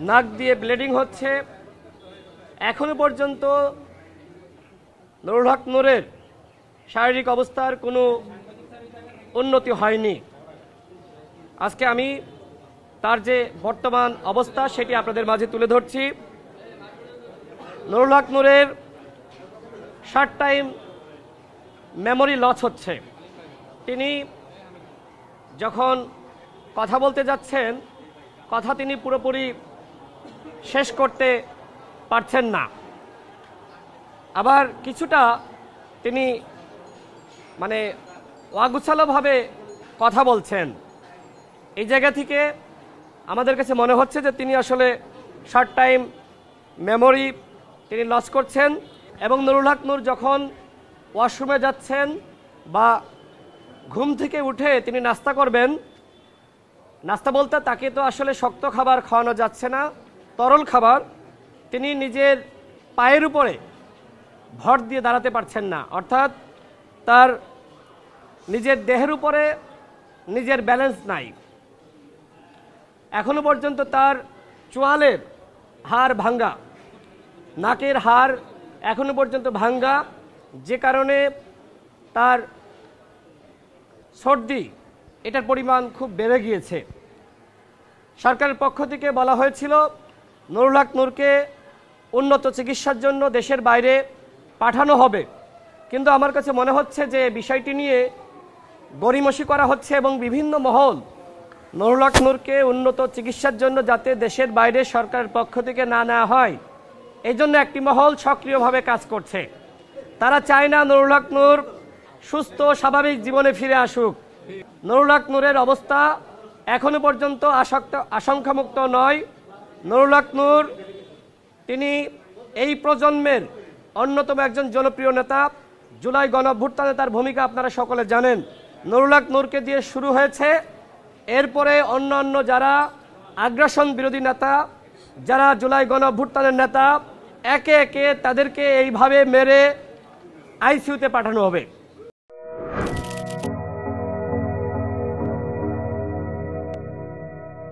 নাক দিয়ে ব্লিডিং হচ্ছে। এখনো পর্যন্ত নুরুল হক নূরের শারীরিক অবস্থার কোনো উন্নতি হয়নি। আজকে আমি তার যে বর্তমান অবস্থা সেটি আপনাদের মাঝে তুলে ধরছি। নুরুল হক নূরের শর্ট টাইম মেমোরি লস হচ্ছে। তিনি যখন কথা বলতে যাচ্ছেন কথা তিনি পুরোপুরি শেষ করতে পারছেন না, আবার কিছুটা তিনি মানে অগুছালোভাবে কথা বলছেন। এই জায়গা থেকে আমাদের কাছে মনে হচ্ছে যে তিনি আসলে শর্ট টাইম মেমোরি তিনি লস করছেন। এবং নুরুল হক নূর যখন ওয়াশরুমে যাচ্ছেন বা ঘুম থেকে উঠে তিনি নাস্তা করবেন, নাস্তা বলতে তাকে তো আসলে শক্ত খাবার খাওয়ানো যাচ্ছে না, তরল খাবার, তিনি নিজের পায়ের উপরে ভর দিয়ে দাঁড়াতে পারছেন না, অর্থাৎ তার নিজের দেহের উপরে নিজের ব্যালেন্স নাই। এখনো পর্যন্ত তার চোয়ালের হাড় ভাঙ্গা, নাকের হাড় এখনো পর্যন্ত ভাঙ্গা, যে কারণে তার সর্দি এটার পরিমাণ খুব বেড়ে গিয়েছে। সরকারের পক্ষ থেকে বলা হয়েছিল নুরুল হক নূরকে উন্নত চিকিৎসার জন্য দেশের বাইরে পাঠানো হবে, কিন্তু আমার কাছে মনে হচ্ছে যে বিষয়টি নিয়ে গড়িমসি করা হচ্ছে এবং বিভিন্ন মহল নুরুল হক নূরকে উন্নত চিকিৎসার জন্য যাতে দেশের বাইরে সরকারের পক্ষ থেকে না নেওয়া হয়, এই জন্য একটি মহল সক্রিয়ভাবে কাজ করছে। তারা চায় না নুরুল হক নূর সুস্থ স্বাভাবিক জীবনে ফিরে আসুক। নুরুল হক নূরের অবস্থা এখনো পর্যন্ত আশঙ্কামুক্ত নয়। নুরুল হক নূর তিনি এই প্রজন্মের অন্যতম একজন জনপ্রিয় নেতা। জুলাই গণঅভ্যুত্থানে তার ভূমিকা আপনারা সকলে জানেন। নুরুল হক নূরকে দিয়ে শুরু হয়েছে, এরপরে অন্যান্য যারা আগ্রাসন বিরোধী নেতা, যারা জুলাই গণঅভ্যুত্থানের নেতা, একে একে তাদেরকে এইভাবে মেরে আইসিইউতে পাঠানো হবে।